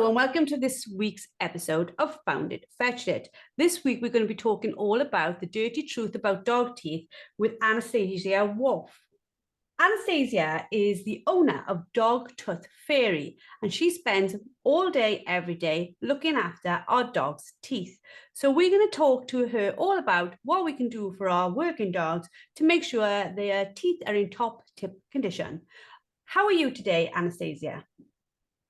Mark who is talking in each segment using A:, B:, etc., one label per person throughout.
A: and welcome to this week's episode of Found It, Fetched It. This week we're going to be talking all about the dirty truth about dog teeth with Anastasia Waugh. Anastasia is the owner of Dog Tooth Fairy, and she spends all day, every day, looking after our dog's teeth. So we're going to talk to her all about what we can do for our working dogs to make sure their teeth are in top tip condition. How are you today, Anastasia?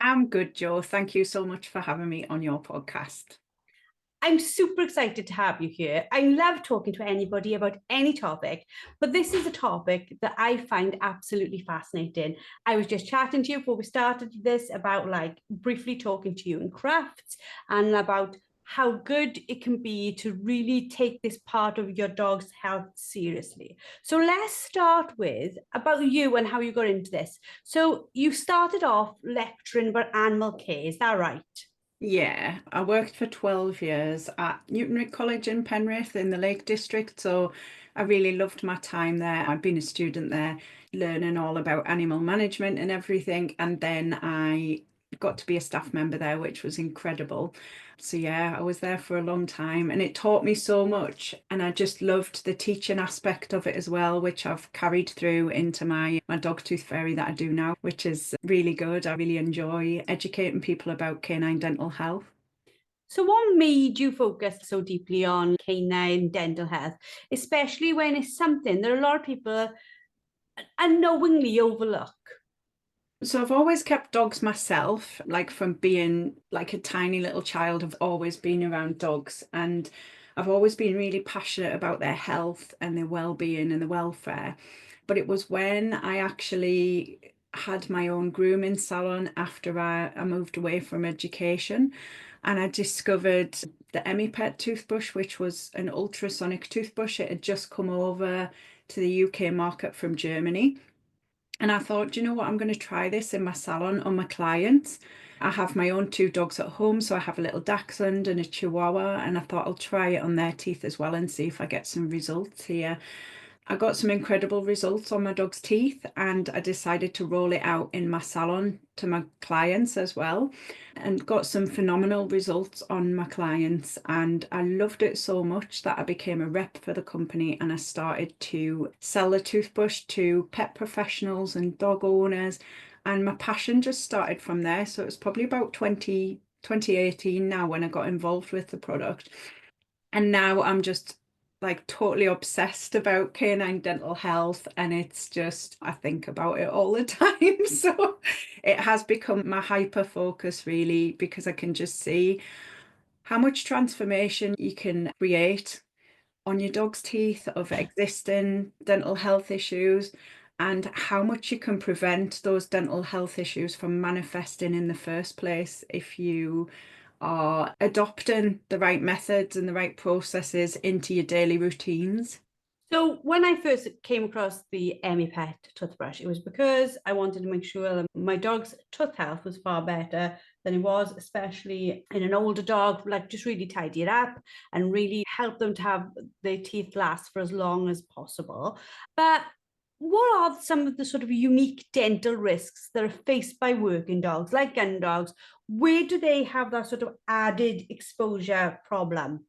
B: I'm good, Jo. Thank you so much for having me on your podcast.
A: I'm super excited to have you here. I love talking to anybody about any topic, but this is a topic that I find absolutely fascinating. I was just chatting to you before we started this about briefly talking to you in crafts and about how good it can be to really take this part of your dog's health seriously. So let's start with about you and how you got into this. So you started off lecturing about animal care, is that right?
B: Yeah, I worked for 12 years at Newtonwick College in Penrith in the Lake District, so I really loved my time there. I'd been a student there, learning all about animal management and everything, and then I got to be a staff member there, which was incredible. So yeah, I was there for a long time and it taught me so much, and I just loved the teaching aspect of it as well, which I've carried through into my dog tooth fairy that I do now, which is really good. I really enjoy educating people about canine dental health.
A: So what made you focus so deeply on canine dental health, especially when it's something that a lot of people unknowingly overlook?
B: So I've always kept dogs myself, like from being like a tiny little child, I've always been around dogs, and I've always been really passionate about their health and their well-being and the welfare. But it was when I actually had my own grooming salon after I moved away from education, and I discovered the Pet toothbrush, which was an ultrasonic toothbrush. It had just come over to the UK market from Germany. And I thought, you know what, I'm going to try this in my salon on my clients. I have my own two dogs at home, so I have a little dachshund and a chihuahua, and I thought I'll try it on their teeth as well and see if I get some results here. I got some incredible results on my dog's teeth, and I decided to roll it out in my salon to my clients as well, and got some phenomenal results on my clients. And I loved it so much that I became a rep for the company, and I started to sell the toothbrush to pet professionals and dog owners. And my passion just started from there. So it was probably about 2018 now when I got involved with the product. And now I'm just like totally obsessed about canine dental health, and it's just, I think about it all the time. So it has become my hyper focus really, because I can just see how much transformation you can create on your dog's teeth of existing dental health issues, and how much you can prevent those dental health issues from manifesting in the first place if you are adopting the right methods and the right processes into your daily routines.
A: So when I first came across the Pet toothbrush, it was because I wanted to make sure that my dog's tooth health was far better than it was, especially in an older dog, like just really tidy it up and really help them to have their teeth last for as long as possible. But what are some of the sort of unique dental risks that are faced by working dogs, like gun dogs? Where do they have that sort of added exposure problem?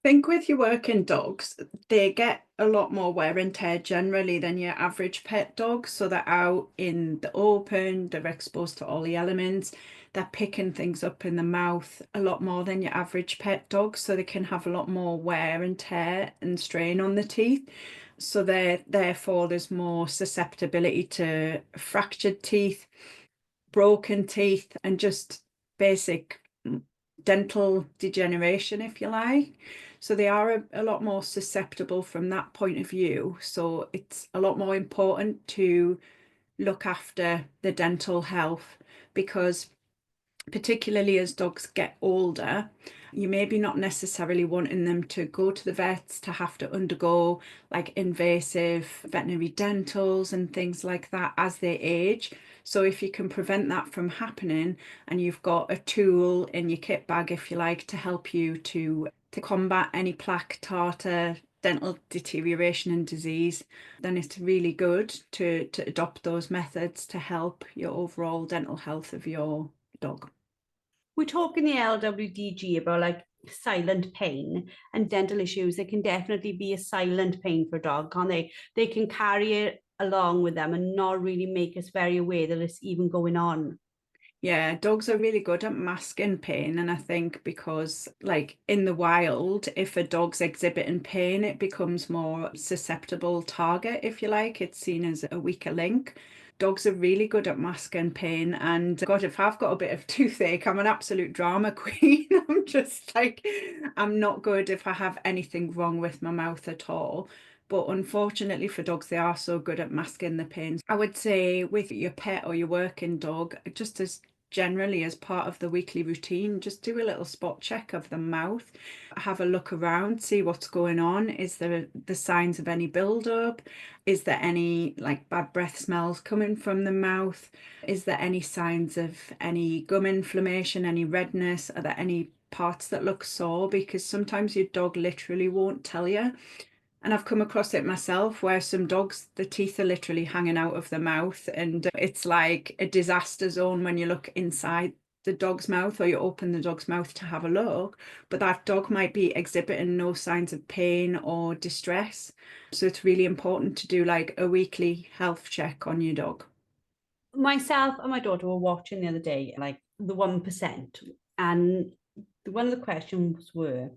B: I think with your working dogs, they get a lot more wear and tear generally than your average pet dog. So they're out in the open, they're exposed to all the elements, they're picking things up in the mouth a lot more than your average pet dog. So they can have a lot more wear and tear and strain on the teeth. So therefore there's more susceptibility to fractured teeth, broken teeth, and just basic dental degeneration, if you like. So they are a lot more susceptible from that point of view. So it's a lot more important to look after the dental health, because particularly as dogs get older, you maybe not necessarily wanting them to go to the vets to have to undergo like invasive veterinary dentals and things like that as they age. So if you can prevent that from happening, and you've got a tool in your kit bag, if you like, to help you to combat any plaque, tartar, dental deterioration and disease, then it's really good to adopt those methods to help your overall dental health of your dog.
A: we talk in the LWDG about like silent pain and dental issues. It can definitely be a silent pain for a dog, can't they? They can carry it along with them and not really make us very aware that it's even going on.
B: Yeah, dogs are really good at masking pain. And I think because, like in the wild, if a dog's exhibiting pain, it becomes more susceptible target, if you like. It's seen as a weaker link. Dogs are really good at masking pain. And God, if I've got a bit of toothache, I'm an absolute drama queen. I'm just like, I'm not good if I have anything wrong with my mouth at all. But unfortunately for dogs, they are so good at masking the pain. I would say with your pet or your working dog, just as generally as part of the weekly routine, just do a little spot check of the mouth, have a look around, see what's going on. Is there the signs of any buildup? Is there any like bad breath smells coming from the mouth? Is there any signs of any gum inflammation, any redness? Are there any parts that look sore? Because sometimes your dog literally won't tell you. And I've come across it myself where some dogs, the teeth are literally hanging out of the mouth, and it's like a disaster zone when you look inside the dog's mouth or you open the dog's mouth to have a look. But that dog might be exhibiting no signs of pain or distress. So it's really important to do like a weekly health check on your dog.
A: Myself and my daughter were watching the other day, like the 1%, and one of the questions were,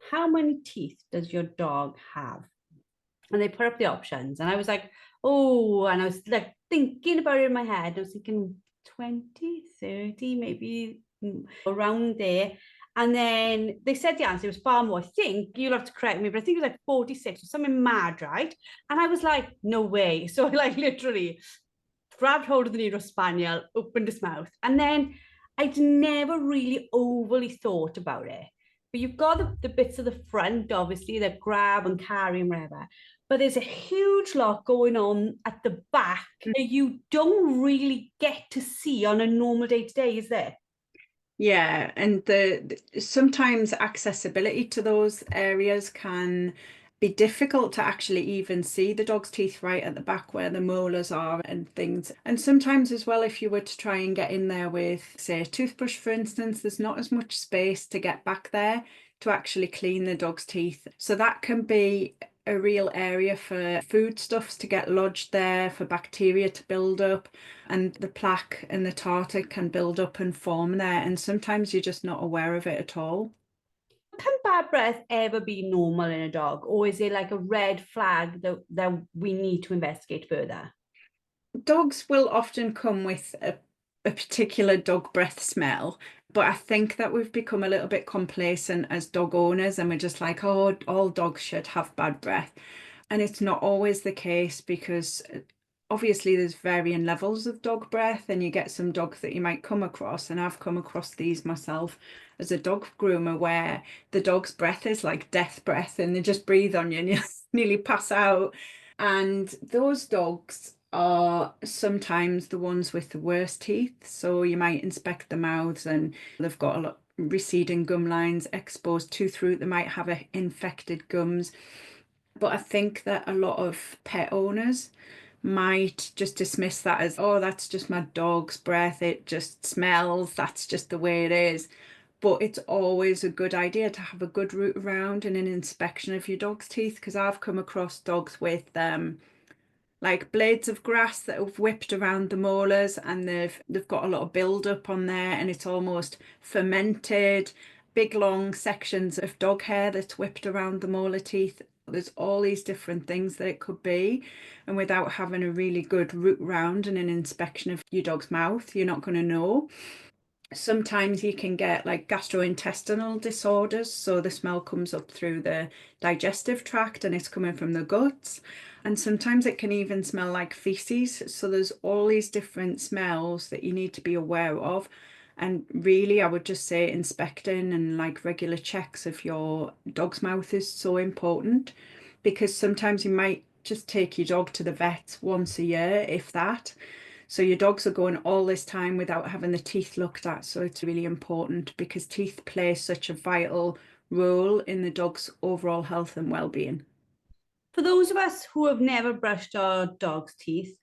A: how many teeth does your dog have? And they put up the options, and I was like, oh, and I was like thinking about it in my head. I was thinking 20, 30, maybe around there. And then they said the answer was far more. I think you'll have to correct me, but I think it was like 46 or something mad, right? And I was like, no way. So I like literally grabbed hold of the needle spaniel, opened his mouth, and then I'd never really overly thought about it. But you've got the bits of the front, obviously, that grab and carry and whatever. But there's a huge lot going on at the back that you don't really get to see on a normal day to day, is there?
B: Yeah, and the sometimes accessibility to those areas can be difficult to actually even see the dog's teeth right at the back where the molars are and things. And sometimes as well, if you were to try and get in there with, say, a toothbrush, for instance, there's not as much space to get back there to actually clean the dog's teeth. So that can be a real area for foodstuffs to get lodged there, for bacteria to build up, and the plaque and the tartar can build up and form there. And sometimes you're just not aware of it at all.
A: Can bad breath ever be normal in a dog, or is it like a red flag that we need to investigate further?
B: Dogs will often come with a particular dog breath smell, but I think that we've become a little bit complacent as dog owners and we're just like, oh, all dogs should have bad breath. And it's not always the case because obviously there's varying levels of dog breath, and you get some dogs that you might come across, and I've come across these myself as a dog groomer where the dog's breath is like death breath and they just breathe on you and you nearly pass out. And those dogs are sometimes the ones with the worst teeth. So you might inspect the mouths and they've got a lot receding gum lines, exposed tooth root, they might have infected gums. But I think that a lot of pet owners might just dismiss that as, oh, that's just my dog's breath, it just smells, that's just the way it is. But it's always a good idea to have a good root around and an inspection of your dog's teeth, because I've come across dogs with like blades of grass that have whipped around the molars, and they've got a lot of build up on there, and it's almost fermented, big long sections of dog hair that's whipped around the molar teeth. There's all these different things that it could be, and without having a really good root round and an inspection of your dog's mouth, you're not going to know. Sometimes you can get like gastrointestinal disorders, so the smell comes up through the digestive tract and it's coming from the guts. And sometimes it can even smell like feces. So there's all these different smells that you need to be aware of. And really, I would just say inspecting and like regular checks of your dog's mouth is so important, because sometimes you might just take your dog to the vet once a year, if that. So your dogs are going all this time without having the teeth looked at. So it's really important because teeth play such a vital role in the dog's overall health and well-being.
A: For those of us who have never brushed our dog's teeth,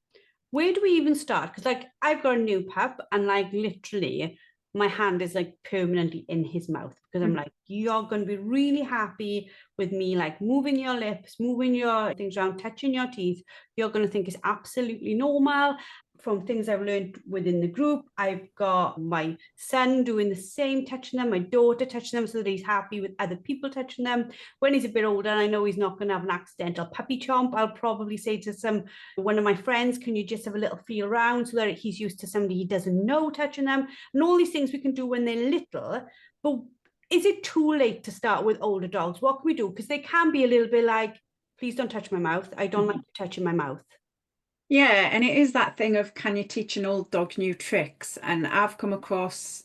A: where do we even start? Because like I've got a new pup, and like literally my hand is like permanently in his mouth, because I'm like, you're going to be really happy with me, like moving your lips, moving your things around, touching your teeth. You're going to think it's absolutely normal. From things I've learned within the group, I've got my son doing the same, touching them, my daughter touching them, so that he's happy with other people touching them. When he's a bit older and I know he's not going to have an accidental puppy chomp, I'll probably say to one of my friends, can you just have a little feel around, so that he's used to somebody he doesn't know touching them, and all these things we can do when they're little. But is it too late to start with older dogs? What can we do? Because they can be a little bit like, please don't touch my mouth. I don't like you touching my mouth.
B: Yeah, and it is that thing of, can you teach an old dog new tricks? And I've come across,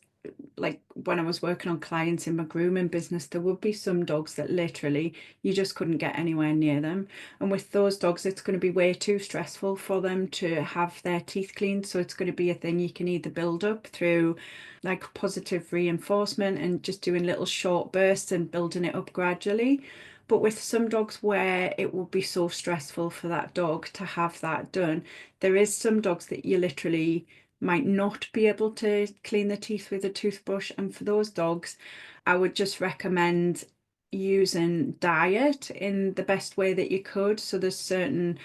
B: like when I was working on clients in my grooming business, there would be some dogs that literally you just couldn't get anywhere near them. And with those dogs, it's going to be way too stressful for them to have their teeth cleaned. So it's going to be a thing you can either build up through like positive reinforcement and just doing little short bursts and building it up gradually. But with some dogs where it will be so stressful for that dog to have that done, there is some dogs that you literally might not be able to clean the teeth with a toothbrush. And for those dogs, I would just recommend using diet in the best way that you could. So there's certain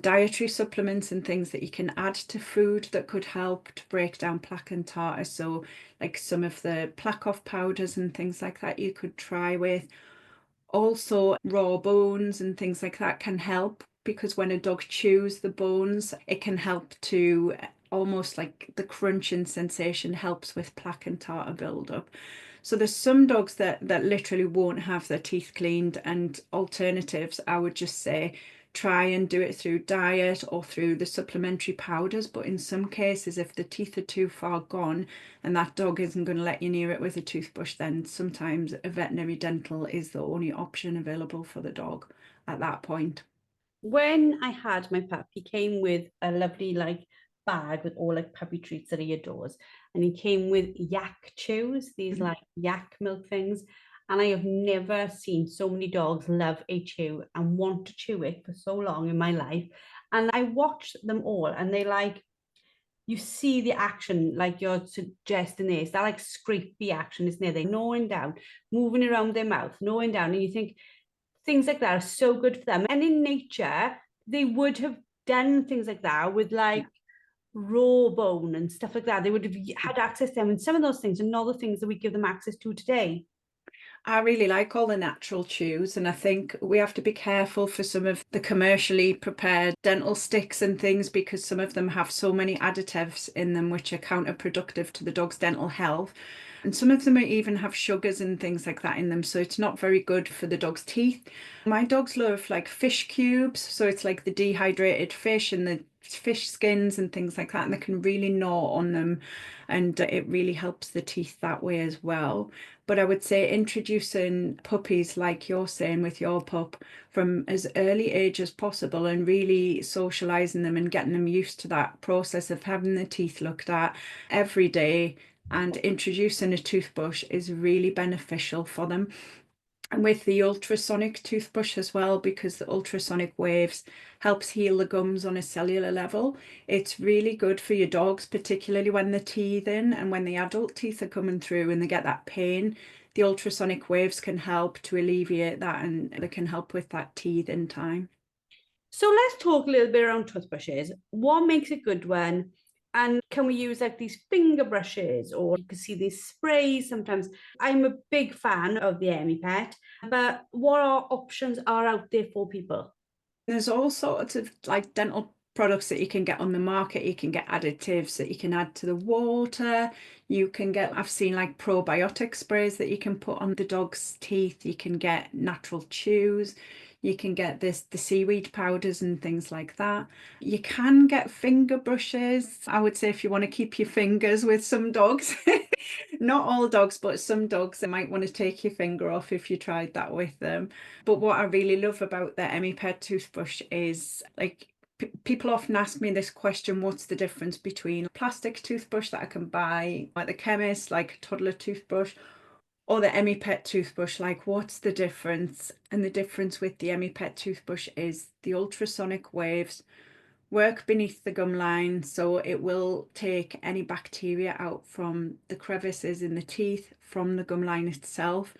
B: dietary supplements and things that you can add to food that could help to break down plaque and tartar. So like some of the plaque off powders and things like that you could try with. Also, raw bones and things like that can help, because when a dog chews the bones, it can help to almost like the crunching sensation helps with plaque and tartar buildup. So there's some dogs that literally won't have their teeth cleaned, and alternatives, I would just say try and do it through diet or through the supplementary powders. But in some cases, if the teeth are too far gone and that dog isn't going to let you near it with a toothbrush, then sometimes a veterinary dental is the only option available for the dog at that point.
A: When I had my pup, he came with a lovely like bag with all like puppy treats that he adores. And he came with yak chews, these like yak milk things. And I have never seen so many dogs love a chew and want to chew it for so long in my life. And I watched them all, and they like, you see the action like you're suggesting this, that like scrapey action, isn't it? They're gnawing down, moving around their mouth, gnawing down. And you think, things like that are so good for them. And in nature, they would have done things like that with like raw bone and stuff like that. They would have had access to them. And some of those things are not the things that we give them access to today.
B: I really like all the natural chews, and I think we have to be careful for some of the commercially prepared dental sticks and things, because some of them have so many additives in them which are counterproductive to the dog's dental health. And some of them even have sugars and things like that in them, so it's not very good for the dog's teeth. My dogs love like fish cubes, so it's like the dehydrated fish and the fish skins and things like that, and they can really gnaw on them, and it really helps the teeth that way as well. But I would say introducing puppies, like you're saying with your pup, from as early age as possible, and really socializing them and getting them used to that process of having the teeth looked at every day, and introducing a toothbrush is really beneficial for them. And with the ultrasonic toothbrush as well, because the ultrasonic waves helps heal the gums on a cellular level. It's really good for your dogs, particularly when they're teething and when the adult teeth are coming through and they get that pain. The ultrasonic waves can help to alleviate that, and they can help with that teething time.
A: So let's talk a little bit around toothbrushes. What makes a good one? And can we use like these finger brushes, or you can see these sprays sometimes? I'm a big fan of the Pet, but what options are out there for people?
B: There's all sorts of like dental products that you can get on the market. You can get additives that you can add to the water. You can get, I've seen like probiotic sprays that you can put on the dog's teeth. You can get natural chews. You can get the seaweed powders and things like that. You can get finger brushes. I would say if you want to keep your fingers with some dogs. Not all dogs, but some dogs, they might want to take your finger off if you tried that with them. But what I really love about the Pet toothbrush is like, people often ask me this question: what's the difference between a plastic toothbrush that I can buy at the chemist, like a toddler toothbrush, or the Pet toothbrush? Like, what's the difference? And the difference with the Pet toothbrush is the ultrasonic waves work beneath the gum line, so it will take any bacteria out from the crevices in the teeth from the gum line itself.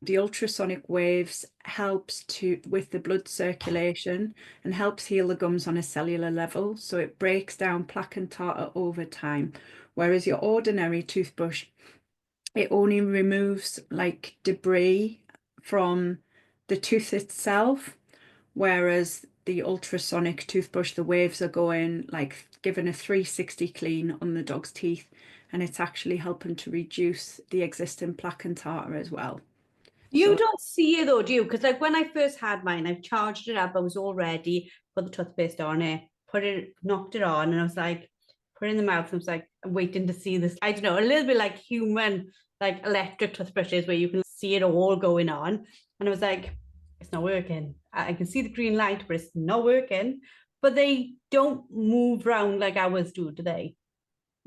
B: The ultrasonic waves helps with the blood circulation and helps heal the gums on a cellular level, so it breaks down plaque and tartar over time. Whereas your ordinary toothbrush, it only removes like debris from the tooth itself, whereas the ultrasonic toothbrush, the waves are going like giving a 360 clean on the dog's teeth, and it's actually helping to reduce the existing plaque and tartar as well.
A: You
B: So
A: don't see it though, do you? Because like when I first had mine, I charged it up. I was all ready, put the toothpaste on it, knocked it on, and I was like, put it in the mouth. And I was like, I'm waiting to see this. I don't know, a little bit like human, like electric toothbrushes where you can see it all going on. And I was like, it's not working. I can see the green light, but it's not working. But they don't move around like ours do they?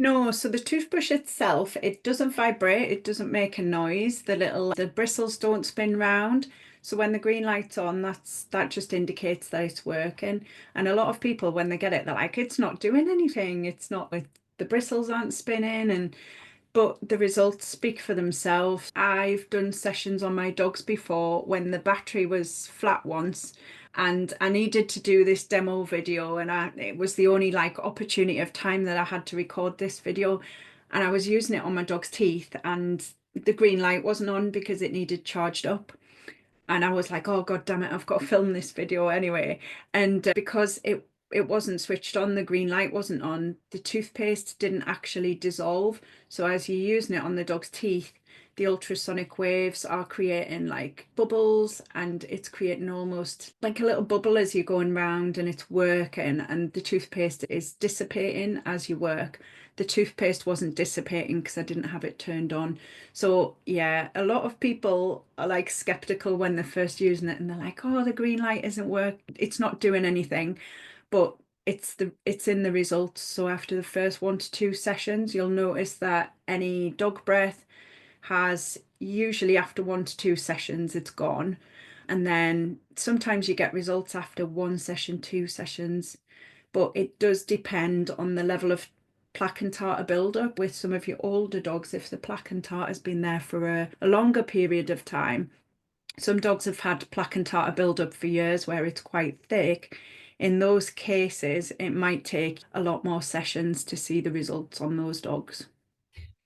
B: no, so the toothbrush itself, it doesn't vibrate, it doesn't make a noise. The bristles don't spin round. So when the green light's on, that just indicates that it's working. And a lot of people, when they get it, they're like, it's not doing anything. It's not like the bristles aren't spinning, but the results speak for themselves. I've done sessions on my dogs before when the battery was flat once, and I needed to do this demo video, and it was the only like opportunity of time that I had to record this video, and I was using it on my dog's teeth, and the green light wasn't on because it needed charged up. And I was like, oh god damn it, I've got to film this video anyway. And because it wasn't switched on, the green light wasn't on, the toothpaste didn't actually dissolve. So as you're using it on the dog's teeth, the ultrasonic waves are creating like bubbles, and it's creating almost like a little bubble as you're going round, and it's working, and the toothpaste is dissipating as you work. The toothpaste wasn't dissipating because I didn't have it turned on. So yeah, a lot of people are like skeptical when they're first using it, and they're like, oh, the green light isn't working, it's not doing anything. But it's in the results. So after the first 1 to 2 sessions, you'll notice that any dog breath has usually after 1 to 2 sessions, it's gone. And then sometimes you get results after 1 session, 2 sessions, but it does depend on the level of plaque and tartar buildup with some of your older dogs. If the plaque and tartar has been there for a longer period of time, some dogs have had plaque and tartar buildup for years where it's quite thick. In those cases, it might take a lot more sessions to see the results on those dogs.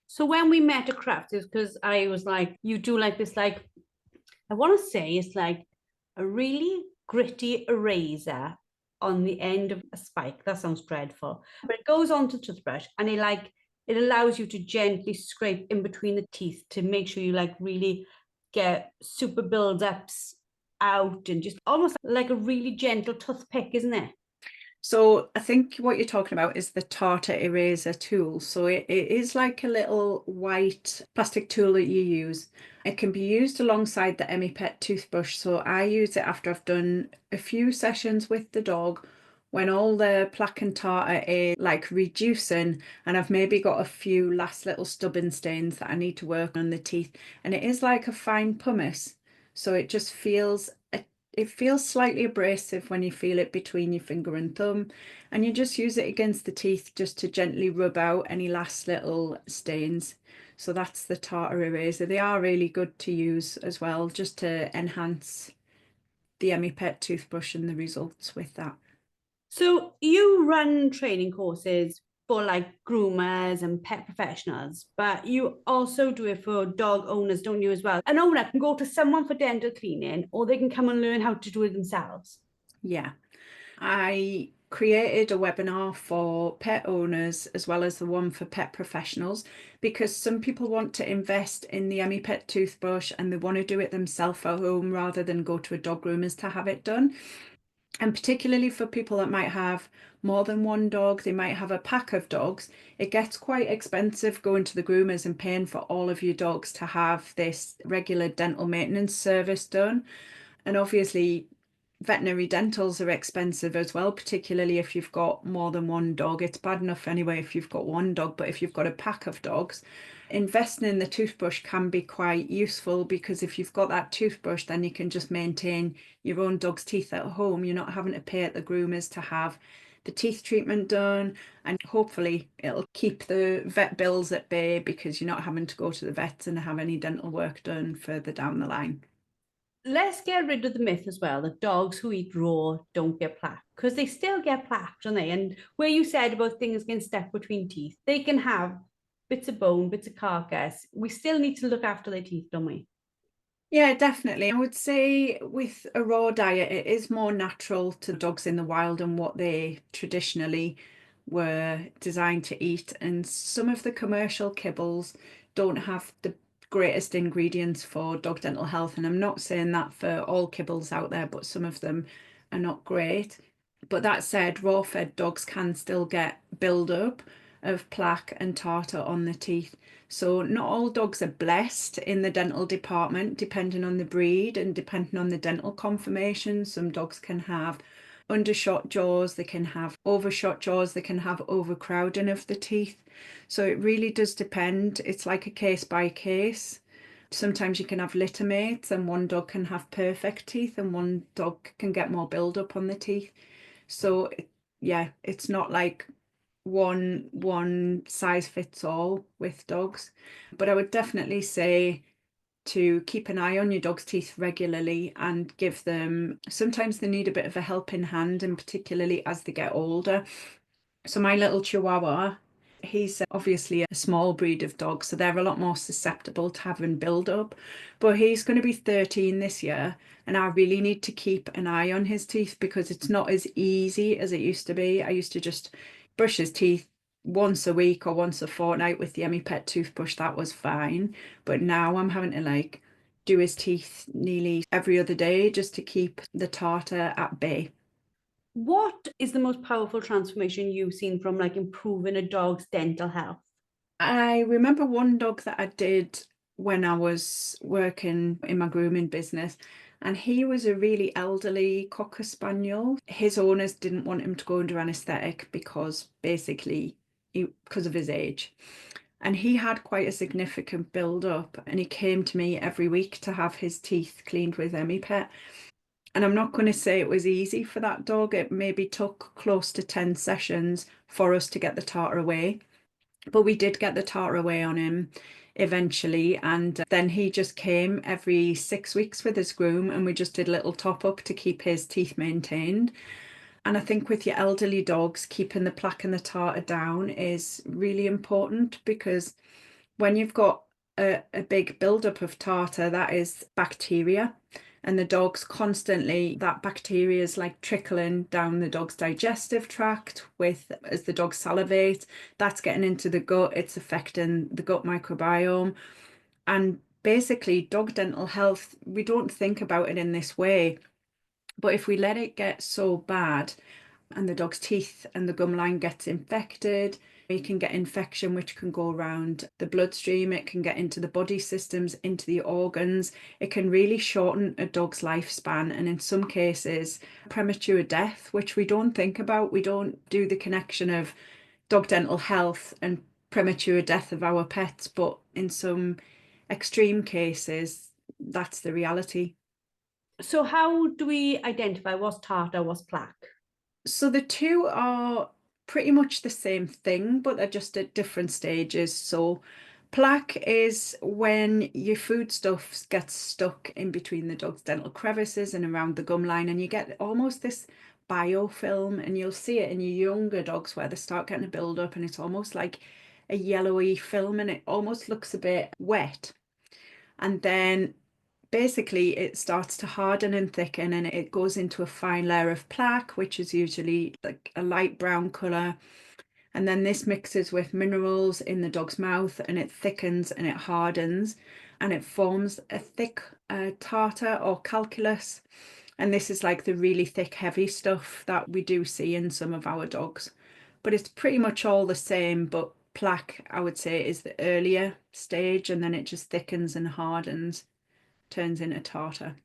A: So when we met at Crafts, it's because I was like, you do like this, like, I want to say it's like a really gritty eraser on the end of a spike. That sounds dreadful. But it goes onto the toothbrush, and it allows you to gently scrape in between the teeth to make sure you like really get super build-ups out, and just almost like a really gentle toothpick, isn't it?
B: So I think what you're talking about is the tartar eraser tool. So it is like a little white plastic tool that you use. It can be used alongside the EmiPet toothbrush. So I use it after I've done a few sessions with the dog, when all the plaque and tartar is like reducing, and I've maybe got a few last little stubborn stains that I need to work on the teeth. And it is like a fine pumice. So it just feels it feels slightly abrasive when you feel it between your finger and thumb, and you just use it against the teeth just to gently rub out any last little stains. So that's the tartar eraser. They are really good to use as well, just to enhance the EmiPet toothbrush and the results with that.
A: So you run training courses for like groomers and pet professionals, but you also do it for dog owners, don't you, as well? An owner can go to someone for dental cleaning, or they can come and learn how to do it themselves.
B: Yeah, I created a webinar for pet owners as well as the one for pet professionals, because some people want to invest in the EmiPet toothbrush and they want to do it themselves at home rather than go to a dog groomer's to have it done. And particularly for people that might have more than one dog, they might have a pack of dogs. It gets quite expensive going to the groomers and paying for all of your dogs to have this regular dental maintenance service done. And obviously, veterinary dentals are expensive as well, particularly if you've got more than one dog. It's bad enough anyway if you've got one dog, but if you've got a pack of dogs, investing in the toothbrush can be quite useful, because if you've got that toothbrush, then you can just maintain your own dog's teeth at home. You're not having to pay at the groomers to have the teeth treatment done, and hopefully it'll keep the vet bills at bay because you're not having to go to the vets and have any dental work done further down the line.
A: Let's get rid of the myth as well that dogs who eat raw don't get plaque, because they still get plaque, don't they? And where you said about things getting stuck between teeth, they can have bits of bone, bits of carcass. We still need to look after their teeth, don't we?
B: Yeah, definitely. I would say with a raw diet, it is more natural to dogs in the wild and what they traditionally were designed to eat. And some of the commercial kibbles don't have the greatest ingredients for dog dental health. And I'm not saying that for all kibbles out there, but some of them are not great. But that said, raw-fed dogs can still get build-up of plaque and tartar on the teeth. So not all dogs are blessed in the dental department, depending on the breed and depending on the dental conformation. Some dogs can have undershot jaws, they can have overshot jaws, they can have overcrowding of the teeth. So it really does depend. It's like a case by case. Sometimes you can have littermates and one dog can have perfect teeth and one dog can get more build-up on the teeth. So yeah, it's not like one size fits all with dogs, but I would definitely say to keep an eye on your dog's teeth regularly and give them, sometimes they need a bit of a helping hand, and particularly as they get older. So my little Chihuahua, he's obviously a small breed of dog, so they're a lot more susceptible to having build-up. But he's going to be 13 this year, and I really need to keep an eye on his teeth because it's not as easy as it used to be. I used to just brush his teeth once a week or once a fortnight with the Pet toothbrush. That was fine. But now I'm having to like do his teeth nearly every other day just to keep the tartar at bay.
A: What is the most powerful transformation you've seen from like improving a dog's dental health?
B: I remember one dog that I did when I was working in my grooming business, and he was a really elderly Cocker Spaniel. His owners didn't want him to go under anaesthetic because basically because of his age. And he had quite a significant build up, and he came to me every week to have his teeth cleaned with Pet. And I'm not going to say it was easy for that dog. It maybe took close to 10 sessions for us to get the tartar away. But we did get the tartar away on him eventually. And then he just came every 6 weeks with his groom, and we just did a little top up to keep his teeth maintained. And I think with your elderly dogs, keeping the plaque and the tartar down is really important because when you've got a big buildup of tartar, that is bacteria. And the dog's constantly, that bacteria is like trickling down the dog's digestive tract with, as the dog salivates, that's getting into the gut, it's affecting the gut microbiome. And basically, dog dental health, we don't think about it in this way. But if we let it get so bad and the dog's teeth and the gum line gets infected, you can get infection which can go around the bloodstream, it can get into the body systems, into the organs. It can really shorten a dog's lifespan, and in some cases premature death, which we don't think about. We don't do the connection of dog dental health and premature death of our pets, but in some extreme cases that's the reality.
A: So how do we identify what's tartar, what's plaque?
B: So the two are pretty much the same thing, but they're just at different stages. So plaque is when your foodstuffs get stuck in between the dog's dental crevices and around the gum line, and you get almost this biofilm, and you'll see it in your younger dogs where they start getting a build up and it's almost like a yellowy film and it almost looks a bit wet. And then basically it starts to harden and thicken and it goes into a fine layer of plaque, which is usually like a light brown color. And then this mixes with minerals in the dog's mouth and it thickens and it hardens and it forms a thick tartar or calculus. And this is like the really thick, heavy stuff that we do see in some of our dogs. But it's pretty much all the same, but plaque, I would say, is the earlier stage, and then it just thickens and hardens, turns into tartar.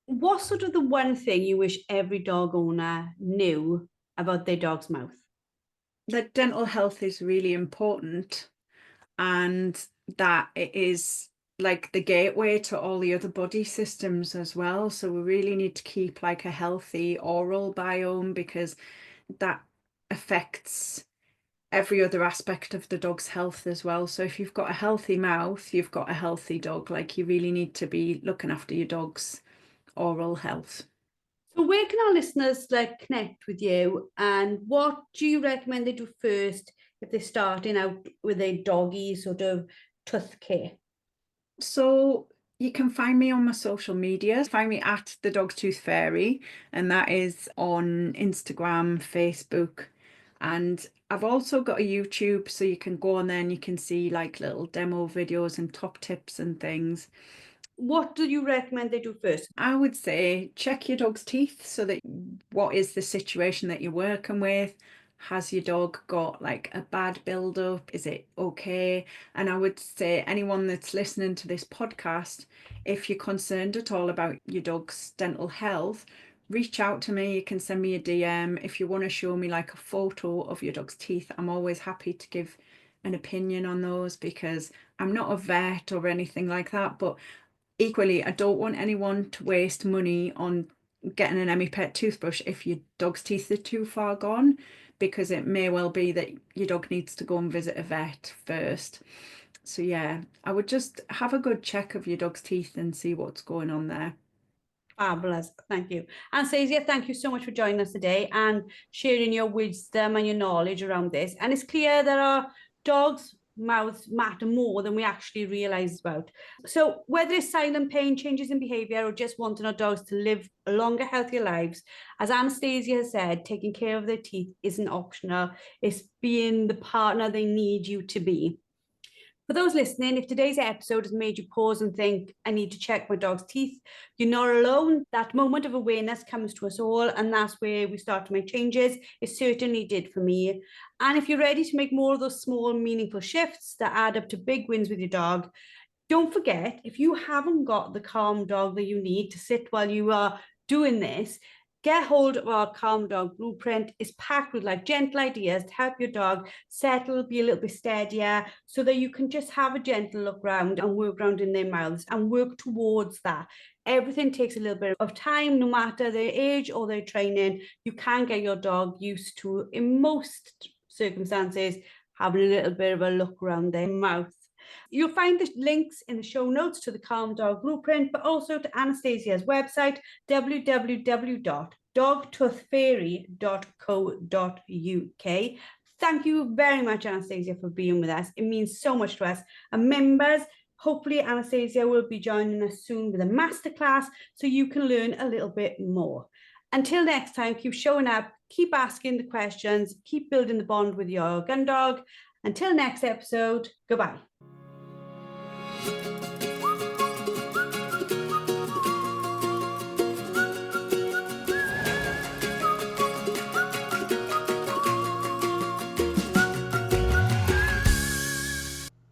A: What's sort of the one thing you wish every dog owner knew about their dog's mouth?
B: That dental health is really important and that it is like the gateway to all the other body systems as well. So we really need to keep like a healthy oral biome because that affects every other aspect of the dog's health as well. So if you've got a healthy mouth, you've got a healthy dog. Like, you really need to be looking after your dog's oral health.
A: So where can our listeners connect with you, and what do you recommend they do first if they're starting out with a doggy sort of tooth care?
B: So you can find me on my social media. Find me at the Dog Tooth Fairy, and that is on Instagram, Facebook, and I've also got a YouTube, so you can go on there and you can see like little demo videos and top tips and things.
A: What do you recommend they do first?
B: I would say check your dog's teeth, so that what is the situation that you're working with. Has your dog got like a bad build-up? Is it okay? And I would say anyone that's listening to this podcast, if you're concerned at all about your dog's dental health, reach out to me. You can send me a DM. If you want to show me like a photo of your dog's teeth, I'm always happy to give an opinion on those, because I'm not a vet or anything like that, but equally, I don't want anyone to waste money on getting an Emmi-Pet toothbrush if your dog's teeth are too far gone, because it may well be that your dog needs to go and visit a vet first. So yeah, I would just have a good check of your dog's teeth and see what's going on there.
A: Fabulous. Thank you. Anastasia, thank you so much for joining us today and sharing your wisdom and your knowledge around this. And it's clear that our dogs' mouths matter more than we actually realise about. So whether it's silent pain, changes in behaviour, or just wanting our dogs to live longer, healthier lives, as Anastasia has said, taking care of their teeth isn't optional. It's being the partner they need you to be. For those listening, if today's episode has made you pause and think, I need to check my dog's teeth, you're not alone. That moment of awareness comes to us all, and that's where we start to make changes. It certainly did for me. And if you're ready to make more of those small, meaningful shifts that add up to big wins with your dog, don't forget, if you haven't got the calm dog that you need to sit while you are doing this, get hold of our Calm Dog Blueprint. It's packed with gentle ideas to help your dog settle, be a little bit steadier, so that you can just have a gentle look around and work around in their mouths and work towards that. Everything takes a little bit of time, no matter their age or their training. You can get your dog used to, in most circumstances, having a little bit of a look around their mouth. You'll find the links in the show notes to the Calm Dog Blueprint, but also to Anastasia's website, www.dogtoothfairy.co.uk. Thank you very much, Anastasia, for being with us. It means so much to us. And members, hopefully Anastasia will be joining us soon with a masterclass so you can learn a little bit more. Until next time, keep showing up, keep asking the questions, keep building the bond with your gun dog. Until next episode, goodbye.